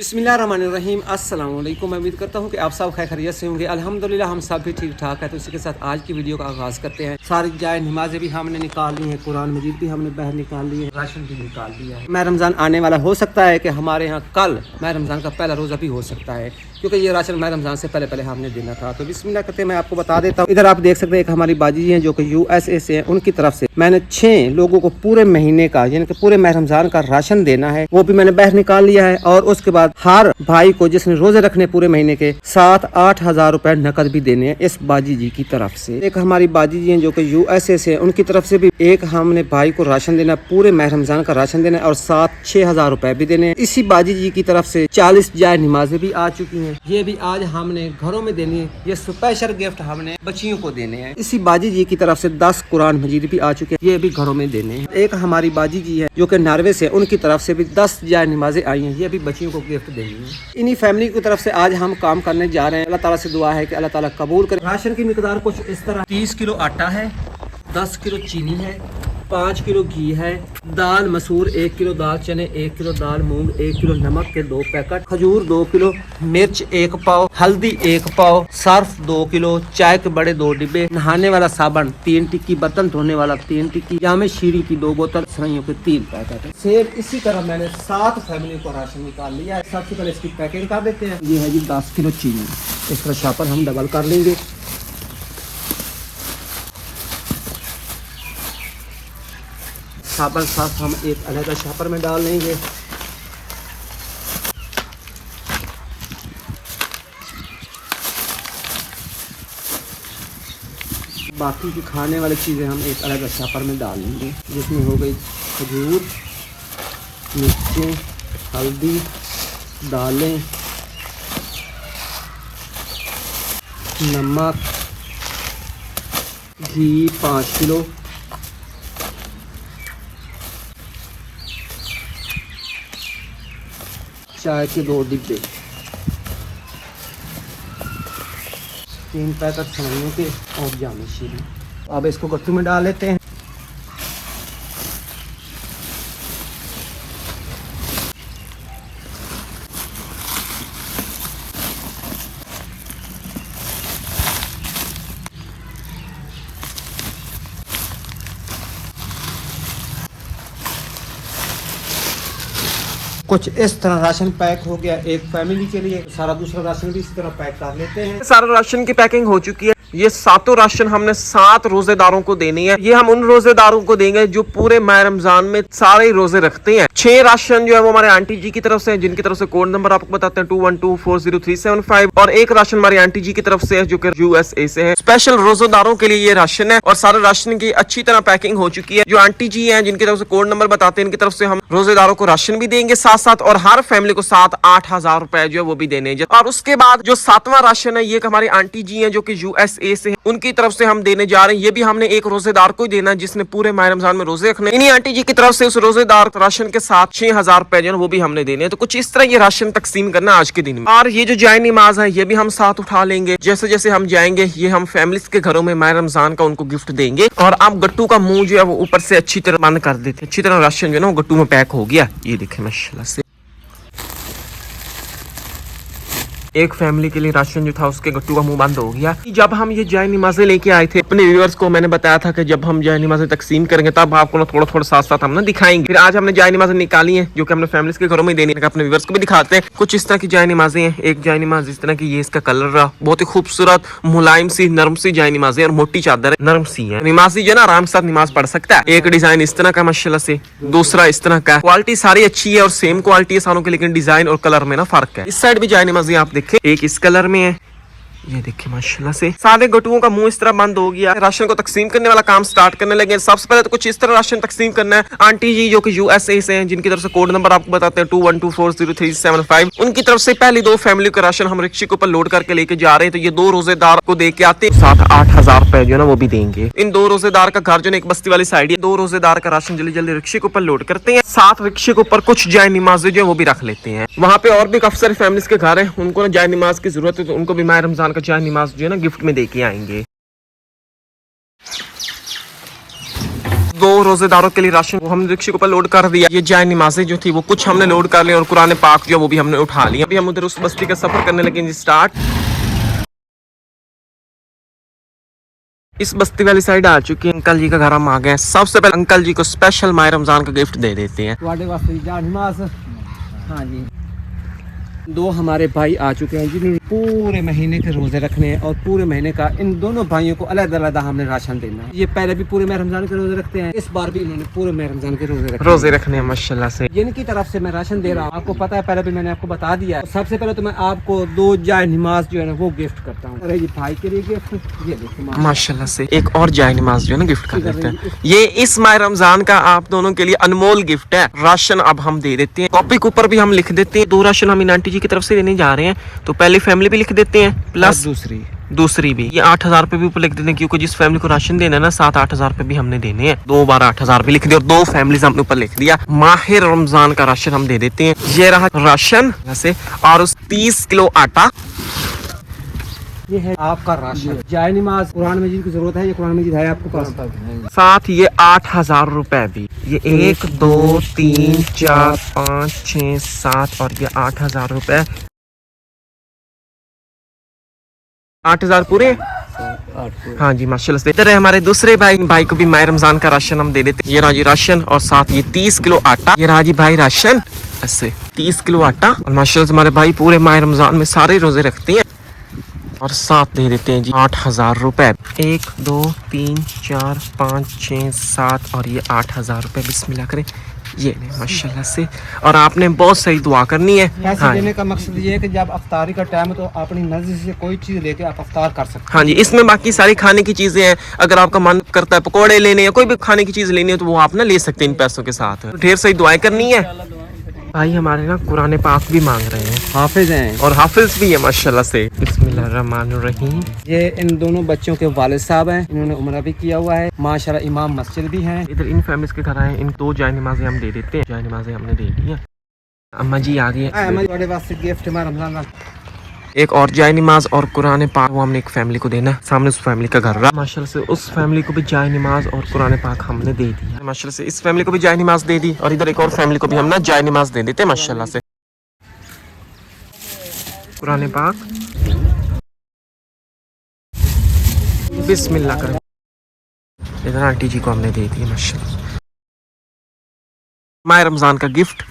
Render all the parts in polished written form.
बिस्मिल्लाहिर्रहमानिर्रहीम। अस्सलाम वालेकुम। मैं उम्मीद करता हूँ कि आप सब खैरियत से होंगे। अल्हम्दुलिल्लाह हम सब भी ठीक ठाक है। तो इसी के साथ आज की वीडियो का आगाज़ करते हैं। सारी जाए नमाजें भी हमने निकाल ली हैं, कुरान मजीद भी हमने बाहर निकाल ली है, राशन भी निकाल लिया है। मैं रमज़ान आने वाला हो सकता है कि हमारे यहाँ कल मैं रमज़ान का पहला रोज़ा भी हो सकता है, क्योंकि ये राशन मैं रमज़ान से पहले पहले हमने देना था। तो बिस्मिल्लाह करते मैं आपको बता देता हूँ। इधर आप देख सकते हैं, एक हमारी बाजी जी हैं जो कि USA से हैं, उनकी तरफ से मैंने 6 लोगों को पूरे महीने का यानी कि पूरे माह रमज़ान का राशन देना है, वो भी मैंने बाहर निकाल लिया है। और उसके बाद हर भाई को जिसने रोजे रखने पूरे महीने के 7-8 हज़ार रुपए नकद भी देने हैं इस बाजी जी की तरफ से। एक हमारी बाजी जी हैं जो कि USA से हैं, उनकी तरफ से भी एक हमने भाई को राशन देना, पूरे माह रमज़ान का राशन देना है और 7-6 हज़ार रुपए भी देने हैं। इसी बाजी जी की तरफ से 40 जाए नमाजें भी आ चुकी हैं, ये भी आज हमने घरों में देनी है। ये स्पेशल गिफ्ट हमने बच्चियों को देने हैं। इसी बाजी जी की तरफ से 10 कुरान मजीद भी आ चुके हैं, ये भी घरों में देने हैं। एक हमारी बाजी जी है जो कि नॉर्वे से, उनकी तरफ से भी 10 जाए नमाजें आई हैं, ये भी बच्चियों को गिफ्ट देनी है। इन्हीं फैमिली की तरफ से आज हम काम करने जा रहे हैं। अल्लाह ताला से दुआ है कि अल्लाह ताला कबूल करे। राशन की मिकदार कुछ इस तरह: 30 किलो आटा है, 10 किलो चीनी है, 5 किलो घी है, दाल मसूर 1 किलो, दाल चने 1 किलो, दाल मूंग 1 किलो, नमक के 2 पैकेट, खजूर 2 किलो, मिर्च 1 पाव, हल्दी 1 पाव, सर्फ 2 किलो, चाय के बड़े 2 डिब्बे, नहाने वाला साबुन 3 टिक्की, बर्तन धोने वाला 3 टिक्की, जामे शीरी की 2 बोतल, सराइयों के 3 पैकेट। सेम इसी तरह मैंने 7 फैमिली को राशन निकाल लिया है। सबसे पहले इसकी पैकिंग कर देते हैं। ये है जी 10 किलो चीनी, इस तरह शापर हम डबल कर लेंगे। साबुन साफ हम एक अलग शापर में डाल लेंगे। बाकी की खाने वाली चीज़ें हम एक अलग शापर में डाल लेंगे, जिसमें हो गई खजूर, मिर्चें, हल्दी, दालें, नमक, घी 5 किलो, चाय के 2 डिब्बे, 3 पैकेट सलाइयों के और जामे शीरी। अब इसको गट्टू में डाल लेते हैं। कुछ इस तरह राशन पैक हो गया एक फैमिली के लिए। सारा दूसरा राशन भी इसी तरह पैक कर लेते हैं। सारा राशन की पैकिंग हो चुकी है। ये 7 राशन हमने 7 रोजेदारों को देनी है। ये हम उन रोजेदारों को देंगे जो पूरे माह रमजान में सारे रोजे रखते हैं। 6 राशन जो है वो हमारे आंटी जी की तरफ से है, जिनकी तरफ से कोड नंबर आपको बताते हैं 21240375, और एक राशन हमारी आंटी जी की तरफ से है जो कि USA से है। स्पेशल रोजेदारों के लिए ये राशन है और सारे राशन की अच्छी तरह पैकिंग हो चुकी है। जो आंटी जी है जिनकी तरफ से कोड नंबर बताते हैं, इनकी तरफ से हम रोजेदारों को राशन भी देंगे साथ साथ, और हर फैमिली को 7-8 हज़ार रुपए जो है वो भी देने हैं। और उसके बाद जो 7वां राशन है, ये हमारी आंटी जी है जो कि USA से है, उनकी तरफ से हम देने जा रहे हैं। ये भी हमने एक रोजेदार को ही देना है जिसने पूरे माह रमजान में रोजे रखने। इन्हीं आंटी जी की तरफ से उस रोजेदार राशन के साथ 6 हज़ार रुपए जो है वो भी हमने देने हैं। तो कुछ इस तरह ये राशन तकसीम करना आज के दिन में। और ये जो जाए नमाज है ये भी हम साथ उठा लेंगे। जैसे जैसे हम जाएंगे ये हम फैमिलीज के घरों में माह रमजान का उनको गिफ्ट देंगे। और आप गट्टू का मुंह जो है वो ऊपर से अच्छी तरह बंद कर देते, अच्छी तरह राशन जो है ना वो गट्टू में पैक हो गया। ये देखे माशाल्लाह से एक फैमिली के लिए राशन जो था उसके गट्टू का मुंह बंद हो गया। जब हम ये जाए नमाजें लेके आए थे अपने व्यूअर्स को, मैंने बताया था कि जब हम जाए नमाजें तकसीम करेंगे तब आपको ना थोड़ा थोड़ा साथ साथ हम ना दिखाएंगे। फिर आज हमने जाए नमाजें निकाली हैं जो कि हमने फैमिलीज के घरों में देनी है, अपने व्यूअर्स को भी दिखाते हैं। कुछ इस तरह की जाए नमाजें हैं। एक जाए नमाज इस तरह की, ये इसका कलर रहा बहुत ही खूबसूरत मुलायम सी नरम सी जाए नमाजें, और मोटी चादर है, नरम सी है। नमाजी जो है ना आराम के साथ नमाज पढ़ सकता है। एक डिजाइन इस तरह का माशाल्लाह से, दूसरा इस तरह का। क्वालिटी सारी अच्छी है और सेम क्वालिटी है सारों की, लेकिन डिजाइन और कलर में ना फर्क है। इस साइड भी जाए नमाजी आप देखें, एक इस कलर में है, ये देखिए माशाल्लाह से सारे गटुओं का मुंह इस तरह बंद हो गया। राशन को तकसीम करने वाला काम स्टार्ट करने लगे। सबसे पहले तो कुछ इस तरह राशन तकसीम करना है। आंटी जी जो कि USA से हैं, जिनकी तरफ से कोड नंबर आपको बताते हैं 21240375, उनकी तरफ से पहली 2 फैमिली का राशन हम रिक्शे के ऊपर लोड करके लेके जा रहे हैं। तो ये 2 रोजेदार को दे के आते 7-8 हज़ार रुपए जो है ना वो भी देंगे। इन 2 रोजेदार का घर जो है एक बस्ती वाली साइड है, 2 रोजेदार का राशन जल्दी जल्दी रिक्शे के ऊपर लोड करते हैं। 7 रिक्शे के ऊपर कुछ जाए नमाजें जो है वो भी रख लेते हैं। वहाँ पे और भी काफी सारे फैमिलीज के घर है, उनको ना जाए नमाज की जरूरत है, तो उनको भी माह रमजान का जाए नमाज जो है ना गिफ्ट में देके आएंगे। 2 रोजेदारों के लिए राशन वो हमने रिक्शे के ऊपर लोड कर दिया। ये जाए नमाजें जो थी वो कुछ हमने लोड कर ली और कुरान पाक जो वो भी हमने उठा लिया। अभी हम उधर उस बस्ती का सफर करने लगे स्टार्ट। इस बस्ती वाली साइड आ चुकी है। अंकल जी का घर हम आ गए। सबसे पहले अंकल जी को स्पेशल माह रमजान का गिफ्ट दे देते हैं। हाँ जी, 2 हमारे भाई आ चुके हैं जिन्होंने पूरे महीने के रोजे रखने हैं और पूरे महीने का इन दोनों भाइयों को अलग-अलग हमने राशन देना है। ये पहले भी पूरे माह रमजान के रोजे रखते हैं, इस बार भी इन्होंने पूरे माह रमजान के रोजे रखने हैं माशाल्लाह से। जिनकी तरफ से मैं राशन दे रहा हूँ, आपको पता है, पहले भी मैंने आपको बता दिया है। सबसे पहले तो मैं आपको 2 जाए नमाज जो है ना वो गिफ्ट करता हूँ। अरे ये भाई के लिए गिफ्ट, ये देखो माशाल्लाह से एक और जाए नमाज जो है ना गिफ्ट कर देते हैं। ये इस माह रमजान का आप दोनों के लिए अनमोल गिफ्ट है। राशन अब हम दे देते हैं, कॉपी के ऊपर भी हम लिख देते हैं। 2 राशन हम इन आंटी जी की तरफ से देने जा रहे हैं, तो पहले फैमिली भी लिख देते हैं प्लस दूसरी भी। ये 8,000 रुपए भी ऊपर लिख देते हैं, क्योंकि जिस फैमिली को राशन देना है ना 7-8 हजार रुपए भी हमने देने हैं। 2 बार 8,000 भी लिख दिया और 2 फैमिलीज हमने ऊपर लिख दिया। माह रमजान का राशन हम दे देते हैं। ये रहा राशन वैसे, और उस 30 किलो आटा। ये है आपका राशन। जाए नमाज कुरान मजीद की जरूरत है, ये कुरान मजीद है आपके पास। साथ ये 8,000 रुपए भी। ये 1 2 3 4 5 6 7 और ये 8,000 रुपए। 8,000 पूरे। हाँ जी माशाल्लाह से। इधर है हमारे दूसरे भाई को भी माह रमजान का राशन हम दे देते हैं। ये रहा जी राशन और साथ ये 30 किलो आटा। ये रहा जी भाई राशन, ऐसे 30 किलो आटा। और माशाल्लाह से हमारे भाई पूरे माह रमजान में सारे रोजे रखते हैं और साथ दे देते हैं जी 8,000 रुपए। 1 2 3 4 5 6 7 और ये 8,000 रुपए। बिस्मिल्लाह करें। ये नहीं माशाल्लाह से। और आपने बहुत सही दुआ करनी है। पैसे देने का मकसद ये है कि जब अफ्तारी का टाइम है तो अपनी मर्जी से कोई चीज लेके आप अफ्तार कर सकते हैं। हाँ जी, इसमें बाकी सारी खाने की चीजें हैं। अगर आपका मन करता है पकोड़े लेने या कोई भी खाने की चीज लेनी है तो वो आप ना ले सकते हैं इन पैसों के साथ। तो ढेर सारी दुआएं करनी है। भाई हमारे ना कुरान पाक भी मांग रहे हैं, हाफिज हैं और हाफिज भी है माशाल्लाह से। बिस्मिल्लाहिर्रहमानिर्रहीम। ये इन दोनों बच्चों के वालिद साहब हैं, इन्होंने उम्रा भी किया हुआ है माशाल्लाह। इमाम मस्जिद भी हैं। इधर इन फैमिलीज के घर आए, इन 2 जाए नमाजें हम दे देते हैं। जाए नमाजें हमने दे दी है। अम्मा जी आ गई है। गिफ्ट रमजान एक और जाए नमाज और कुरान पाक वो हमने एक फैमिली को देना है। सामने उस फैमिली का घर रहा माशाल्लाह से। उस फैमिली को भी जाए नमाज और कुरान पाक हमने दे दी है माशाल्लाह से। इस फैमिली को भी जाए नमाज दे दी और इधर एक और फैमिली को भी हम ना जाए नमाज दे देते हैं माशाल्लाह से। कुरान पाक बिस्मिल्लाह करें। इधर आंटी जी को हमने दे दी माशाल्लाह। माह रमजान का गिफ्ट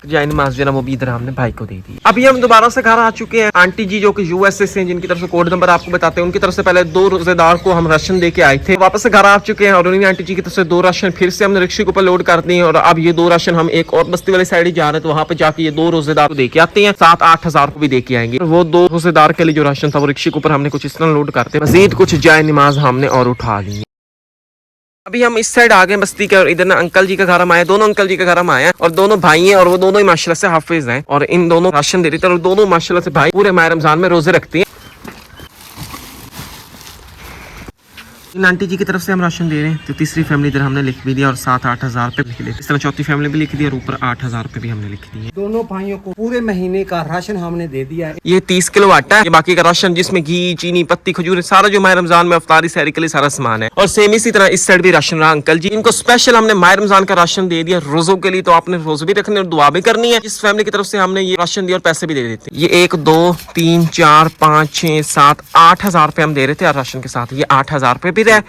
जाए नमाज जो ना वो भी इधर हमने भाई को दे दी। अभी हम दोबारा से घर आ चुके हैं। आंटी जी जो कि यूएसए से हैं, जिनकी तरफ से कोड नंबर आपको बताते हैं, उनकी तरफ से पहले 2 रोजेदार को हम राशन दे के आए थे। वापस से घर आ चुके हैं और उन्हीं आंटी जी की तरफ से 2 राशन फिर से हमने रिक्शे के ऊपर लोड कर दिए। और अब ये 2 राशन हम एक और बस्ती वाली साइड जा रहे हैं, तो वहाँ पे जाके ये 2 रोजेदार को दे के आते हैं। 7-8 हजार को भी दे के आएंगे। वो 2 रोजेदार के लिए जो राशन था वो रिक्शे के ऊपर हमने कुछ इस तरह लोड करते हैं। मजीद कुछ जाए नमाज हमने और उठा ली। अभी हम इस साइड आ गए बस्ती के, और इधर ना अंकल जी का घर हम आए। दोनों अंकल जी का घर हम आए हैं और दोनों भाई हैं और वो दोनों ही माशाल्लाह से हाफिज हैं और इन दोनों राशन दे देते हैं। और दोनों माशाल्लाह से भाई पूरे माह रमजान में रोजे रखते हैं। इन आंटी जी की तरफ से हम राशन दे रहे हैं, तो तीसरी फैमिली इधर हमने लिख भी दिया और 7-8 हजार रुपए लिख दिए। इस तरह चौथी फैमिली भी लिख दी और ऊपर 8,000 रुपए भी हमने लिख दिए। दोनों भाइयों को पूरे महीने का राशन हमने दे दिया है। ये 30 किलो आटा है। ये बाकी का राशन जिसमें घी चीनी पत्ती खजूर सारा जो माह रमजान में अफ्तारी सहरी के लिए सारा सामान है। और सेम इसी तरह इस साइड भी राशन रहा अंकल जी। इनको स्पेशल हमने माह रमजान का राशन दे दिया रोजों के लिए, तो आपने रोजे भी रखने और दुआ भी करनी है। इस फैमिली की तरफ से हमने ये राशन दिया और पैसे भी दे देते हैं। ये 1 2 3 4 5 6 7 8,000 रुपए हम दे रहे थे और राशन के साथ ये 8,000 रुपए भी रहे।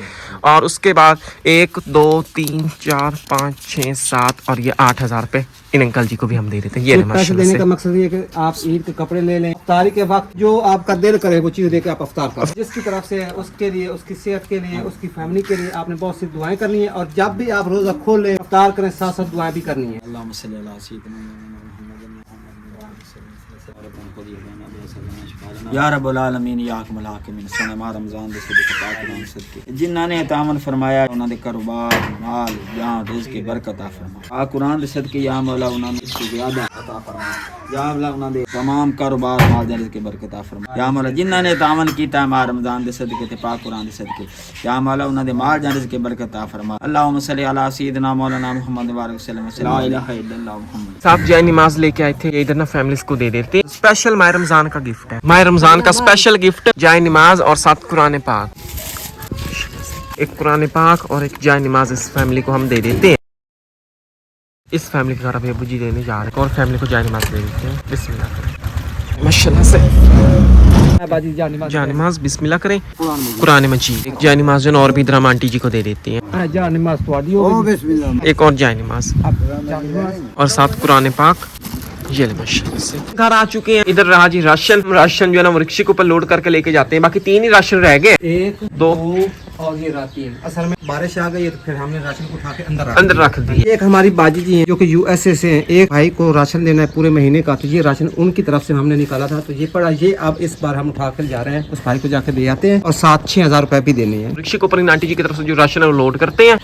और उसके बाद 1 2 3 4 5 6 7 और ये 8,000 रुपए इन अंकल जी को भी हम दे देते हैं। ये पैसे देने का मकसद ये कि आप ईद के कपड़े ले लें, इफ्तारी के वक्त जो आपका दिल करे वो चीज देके आप इफ्तार करें। जिसकी तरफ से है उसके लिए, उसकी सेहत के लिए, उसकी फैमिली के लिए आपने बहुत सी दुआएं करनी है। और जब भी आप रोजा खोल लें, इफ्तार करें, साथ साथ दुआएं भी करनी है। या रब्बुल आलमीन या अकमल हाकिमीन सोने माह रमजान दे सदके सदके जिन्हां ने तामन फरमाया उन्हां दे कारोबार माल जान रिज़्क़ की बरकत अता फरमा। आ कुरान दे सदके या मौला उन्हां ने इसकी ज़्यादा अता फरमा। या मौला उन्हां दे तमाम कारोबार माल जान रिज़्क़ की बरकत अता फरमा। या मौला जिन्हां ने तामन कीता माह रमजान दे सदके ते पाक कुरान दे सदके या मौला उन्हां दे माल जान रिज़्क़ की बरकत अता फरमा। अल्लाहुम्मा सल्ली अला सय्यिदना मौलाना मुहम्मद व वसल्लम ला इलाहा इल्लल्लाह मुहम्मद। साहब जाए नमाज लेके आए थे, इधर ना फैमिलीज को दे देते। स्पेशल माह रमजान का गिफ्ट है। माह रमजान का स्पेशल गिफ्ट जाए नमाज और साथ कुरान पाक। एक कुरान पाक और एक जाय नमाज इस फैमिली को हम दे देते हैं। इस फैमिली के घर अभी अबू जी देने जा रहे हैं और फैमिली को जाय नमाज दे देते हैं। बिस्मिल्लाह करें माशाल्लाह से जाय नमाज बिस्मिल्लाह करें कुरान मजीद। एक जाय नमाज और भी इधर हम आंटी जी को दे देते हैं। जाय नमाज तो एक और जाय नमाज और साथ कुरान पाक। ये ले माशाल्लाह से घर आ चुके हैं। इधर रहा जी राशन जो है ना वो रिक्शे के ऊपर लोड करके लेके जाते हैं। बाकी 3 ही राशन रह गए, 1 2 और ये रात 3। असल में बारिश आ गई तो फिर हमने राशन को उठा के अंदर रख दिए। एक हमारी बाजी जी हैं जो कि यूएसए से हैं। एक भाई को राशन लेना है पूरे महीने का, तो ये राशन उनकी तरफ से हमने निकाला था, तो ये पड़ा। ये अब इस बार हम उठा कर जा रहे हैं, उस भाई को जाके दे आते हैं और 7-6 हज़ार रुपए भी देने हैं। रिक्शे के ऊपर इन आंटी जी की तरफ से जो राशन है वो लोड करते हैं।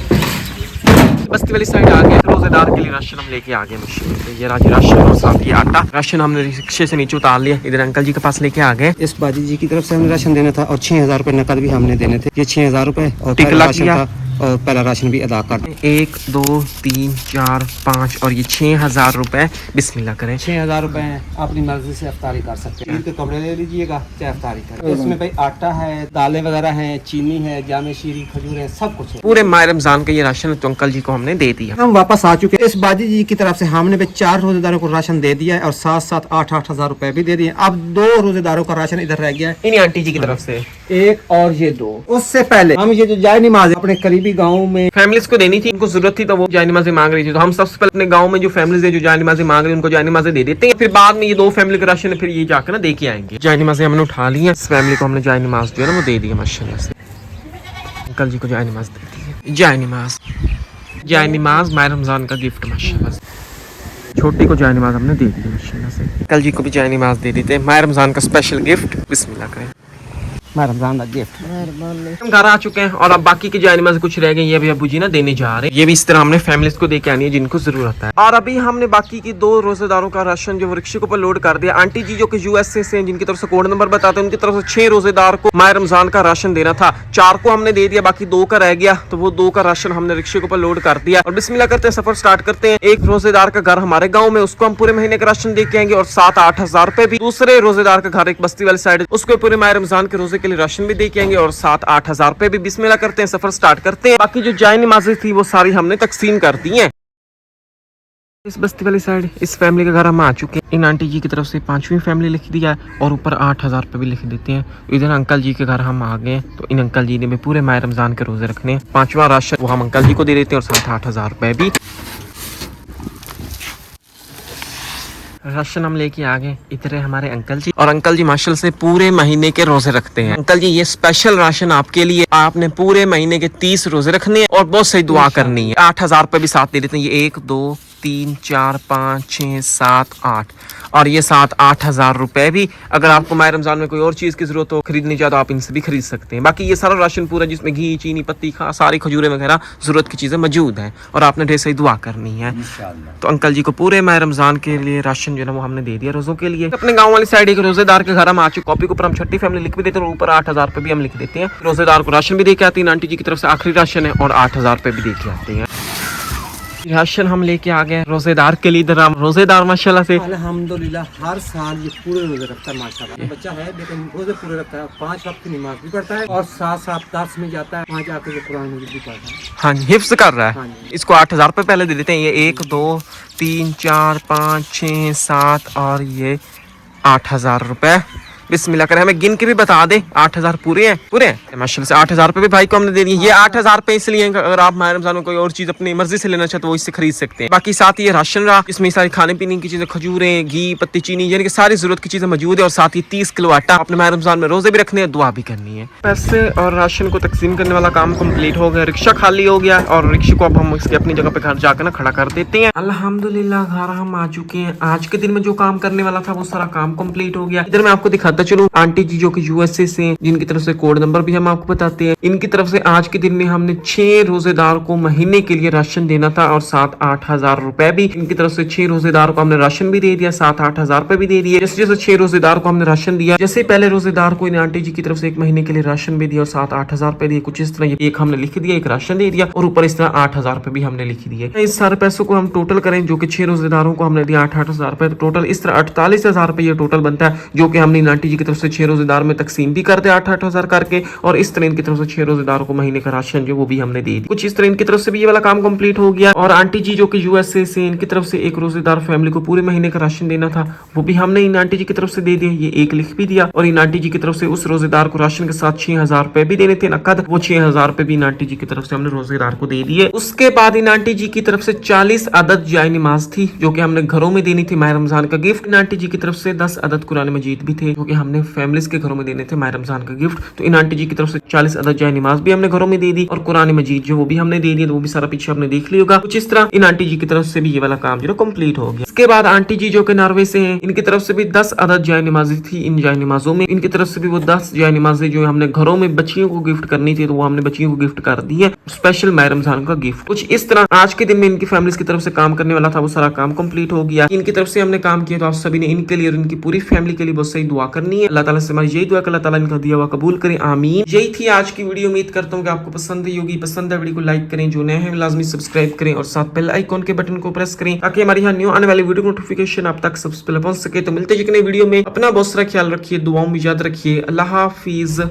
बस्ती वाली साइड आ गए, रोजेदार के लिए राशन हम लेके आ गए मशीन पे। ये राशन और साथ ये आटा। राशन हमने रिक्शे से नीचे उतार लिया, इधर अंकल जी के पास लेके आ गए। इस बाजी जी की तरफ से हमने राशन देना था और 6,000 रुपए नकद भी हमने देने थे। ये 6,000 रुपए और टिकला राशन किया। था और पहला राशन भी अदा कर दें। 1 2 3 4 5 और ये 6,000 रुपए। बिस्मिल्लाह करें। 6,000 रुपए हैं, अपनी मर्जी से अफ्तारी कर सकते हैं। ईद के कपड़े ले लीजिएगा चाहे अफ्तारी करें। इसमें भाई आटा है, दालें वगैरह हैं, चीनी है, जामे शीरी, खजूर है, सब कुछ है। पूरे माह रमजान का ये राशन तो अंकल जी को हमने दे दिया। हम वापस आ चुके हैं। इस बाजी जी की तरफ से हमने भी 4 रोजेदारों को राशन दे दिया है और 7-7 8-8 हज़ार रुपए भी दे दिए। अब 2 रोजेदारों का राशन इधर रह गया है, इन्हीं आंटी जी की तरफ से। 1 और ये 2। उससे पहले हम ये जो जाय नमाज अपने करीबी गाँव में फैमिलीज को देनी थी, उनको जरूरत थी तो वो जाय नमाज़ें मांग रही थी, तो हम सबसे पहले अपने गांव में जो फैमिलीज है जो जाय नमाज़ें मांग रही है उनको जाय नमाज़ें दे देते हैं। फिर बाद में ये 2 फैमिली का राशन है, फिर ये जाकर ना दे के आएंगे। जाय नमाज़ें हमने उठा ली है। इस फैमिली को हमने जाय नमाज जो है ना वो दे दी है माशाल्लाह से। अंकल जी को जाय नमाज दे दी है। जाय नमाज माह रमजान का गिफ्ट माशाल्लाह से। छोटी को जाय नमाज हमने दे दी है माशाल्लाह से। अंकल जी को भी जाय नमाज दे देते हैं, माह रमजान का स्पेशल गिफ्ट। बिस्मिल्लाह करें। रमजान का गिफ्ट। हम घर आ चुके हैं और अब बाकी की जाय नमाज़ें कुछ रह गई, ये अभी अबू जी ना देने जा रहे हैं। ये भी इस तरह हमने फैमिलीज को दे के आनी है जिनको जरूरत है। और अभी हमने बाकी की 2 रोजेदारों का राशन जो रिक्शे के ऊपर लोड कर दिया। आंटी जी जो कि यूएसए से हैं, जिनकी तरफ से कोड नंबर बताते हैं, उनकी तरफ से 6 रोजेदार को माह रमजान का राशन देना था। 4 को हमने दे दिया, बाकी 2 का रह गया, तो वो 2 का राशन हमने रिक्शे के ऊपर लोड कर दिया। और बिस्मिल्लाह करते हैं, सफर स्टार्ट करते हैं। एक रोजेदार का घर हमारे गाँव में, उसको हम पूरे महीने का राशन दे के आएंगे और 7-8 हज़ार रुपए भी। दूसरे रोजेदार का घर एक बस्ती वाली साइड, उसको पूरे माह रमजान के रोजे के लिए राशन भी दे के और 7-8 हज़ार रुपए भी। बिस्मिल्लाह करते हैं, सफर स्टार्ट करते हैं। बाकी जो जाय नमाज़ें थी वो सारी हमने तकसीम कर दी हैं। इस बस्ती वाली साइड इस फैमिली के घर हम आ चुके हैं। इन आंटी जी की तरफ से 5वीं फैमिली लिख दिया है और ऊपर 8,000 रुपए भी लिख देते हैं। इधर अंकल जी के घर हम आ गए, तो इन अंकल जी ने भी पूरे माह रमजान के रोजे रखने हैं। 5वां राशन वो हम अंकल जी को दे देते हैं और 7-8 हज़ार रुपए भी। राशन हम लेके आ गए। इधर है हमारे अंकल जी, और अंकल जी माशाल्लाह से पूरे महीने के रोजे रखते हैं। अंकल जी ये स्पेशल राशन आपके लिए, आपने पूरे महीने के 30 रोजे रखने हैं और बहुत सही दुआ करनी है। 8,000 रुपए भी साथ दे देते हैं। ये 1 2 3 4 5 6 7 8 और ये 7-8 हज़ार रुपए भी। अगर आपको माह रमजान में कोई और चीज की जरूरत हो खरीदनी चाहे तो आप इनसे भी खरीद सकते हैं। बाकी ये सारा राशन पूरा जिसमें घी, चीनी, पत्ती, सारी खजूरें वगैरह जरूरत की चीजें मौजूद हैं और आपने ढेर सही दुआ करनी है। तो अंकल जी को पूरे माह रमजान के लिए राशन जो है वो हमने दे दिया रोजों के लिए। अपने गाँव वाली साइड एक रोजेदार के घर हम आ चुके। कॉपी के ऊपर हम 6ठी फैमिली लिख भी देते हैं और ऊपर 8,000 रुपए भी हम लिख देते हैं। रोजेदार को राशन भी दे के आती है। आंटी जी की तरफ से आखिरी राशन है और 8,000 रुपए भी दे के आते हैं। राशन हम लेके आ गए रोजेदार के लिए। इधर हम रोजेदार माशाल्लाह से अल्हम्दुलिल्लाह हर साल ये पूरे रोजे रखता है माशाल्लाह। बच्चा है लेकिन रोजे पूरे रखता है, 5 वक्त की नमाज भी पढ़ता है और साथ दर्स में जाता है, वहाँ जाकर ये कुरान मजीद भी पढ़ता है। हाँ जी, हिफ्ज कर रहा है। हाँ जी। इसको 8,000 रुपए पहले दे देते हैं। ये 1 2 3 4 5 6 7 और ये 8,000 रुपए। बिस्मिल्लाह करें। हमें गिन के भी बता दे 8,000 पूरे हैं माशाल्लाह से। 8,000 रुपए भी भाई को हमने दे दिए। ये 8,000 रुपए इसलिए अगर आप माह रमजान में कोई और चीज अपनी मर्जी से लेना चाहते हो वो इससे खरीद सकते हैं। बाकी साथ ये राशन रहा, इसमें सारी खाने पीने की चीजें, खजूरें, घी, पत्ती, चीनी, यानी कि सारी जरूरत की चीजें मौजूद है। और साथ ही 30 किलो आटा। अपने माह रमजान में रोजे भी रखने हैं, दुआ भी करनी है। पैसे और राशन को तकसीम करने वाला काम कम्प्लीट हो गया। रिक्शा खाली हो गया और रिक्शे को अब हम इसके अपनी जगह पे घर जाकर ना खड़ा कर देते हैं। अल्हम्दुलिल्लाह घर हम आ चुके हैं। आज के दिन में जो काम करने वाला था वो सारा काम कम्प्लीट हो गया। इधर मैं आपको दिखाता चलूं, आंटी जी जो कि यूएसए से, जिनकी तरफ से कोड नंबर भी हम आपको बताते हैं, इनकी तरफ से आज के दिन में हमने 6 रोजेदार को महीने के लिए राशन देना था और 7-8 हज़ार रुपए भी। इनकी तरफ से 6 रोजेदार को हमने राशन भी दे दिया, 7-8 हज़ार रुपए भी दे दिए। जैसे जैसे 6 रोजेदार को हमने राशन दिया, जैसे पहले रोजेदार को इन आंटी जी की तरफ से 1 महीने के लिए राशन भी दिया और 7-8 हज़ार रुपए दिए। कुछ इस तरह एक हमने लिख दिया, एक राशन दे दिया और ऊपर इस तरह 8,000 रुपए भी हमने लिख दिए। इस सारे पैसों को हम टोटल करें जो कि 6 रोजेदारों को हमने दिया 8-8 हज़ार रुपए, टोटल इस तरह 48,000 रुपए ये टोटल बनता है, जो कि हमने इन आंटी जी की तरफ से 6 रोजेदार में तकसीम भी कर दे 8-8 हजार करके, और इस तरह इनकी तरफ से 6 रोजेदार को महीने का राशन जो वो भी हमने दे दी। कुछ इस तरह इनकी तरफ से भी ये वाला काम कंप्लीट हो गया। और आंटी जी जो कि यूएसए से, इनकी तरफ से एक रोजेदार फैमिली को पूरे महीने का राशन देना था, वो भी हमने इन आंटी जी की तरफ से दे दिया। ये एक लिख भी दिया। और इन आंटी जी की तरफ से उस रोजेदार को राशन के साथ 6,000 रुपए भी देने थे नकद, वो 6,000 रुपए भी इन आंटी जी की तरफ से हमने रोजेदार को दे दिए। उसके बाद इन आंटी जी की तरफ से 40 अदद जाए नमाज थी जो कि हमने घरों में देनी थी माह रमजान का गिफ्ट। इन आंटी जी की तरफ से 10 अदद कुरान मजीद भी थे जो कि हमने फैमिलीज के घरों में देने थे माह रमजान का गिफ्ट। तो इन आंटी जी की तरफ से 40 अदद जाए नमाज भी हमने घरों में दे दी, और कुरान मजीद जो वो भी हमने दे दी। तो वो भी सारा पीछे हमने देख लिया होगा। कुछ इस तरह इन आंटी जी की तरफ से भी ये वाला काम जो कंप्लीट हो गया। इसके बाद आंटी जी जो कि नॉर्वे से हैं, इनकी तरफ से भी 10 अदद जाए नमाजी थी। इन जाए नमाजों में इनकी तरफ से भी वो 10 जाए नमाजी जो हमने घरों में बच्चियों को गिफ्ट करनी थी, तो वो हमने बच्चियों को गिफ्ट कर दी है, स्पेशल माह रमजान का गिफ्ट। कुछ इस तरह आज के दिन में इनकी फैमिलीज की तरफ से काम करने वाला था, वो सारा काम कंप्लीट हो गया। इनकी तरफ से हमने काम किया, तो आप सभी ने इनके लिए और इनकी पूरी फैमिली के लिए बहुत सही दुआ करनी है। अल्लाह ताला से हमारी यही दुआ कि अल्लाह ताला इनका दिया हुआ कबूल करे, आमीन। यही थी आज की वीडियो। उम्मीद करता हूँ कि आपको पसंद आई होगी। पसंद है वीडियो को लाइक करें, जो नए हैं लाजमी सब्सक्राइब करें, और साथ बेल आइकॉन के बटन को प्रेस करें ताकि हमारी यहाँ न्यू आने वाली वीडियो नोटिफिकेशन आप तक सबसे पहले पहुंच सके। तो मिलते हैं नई वीडियो में। अपना बहुत सारा ख्याल रखिए, दुआओं में याद रखिए। अल्लाह हाफिज।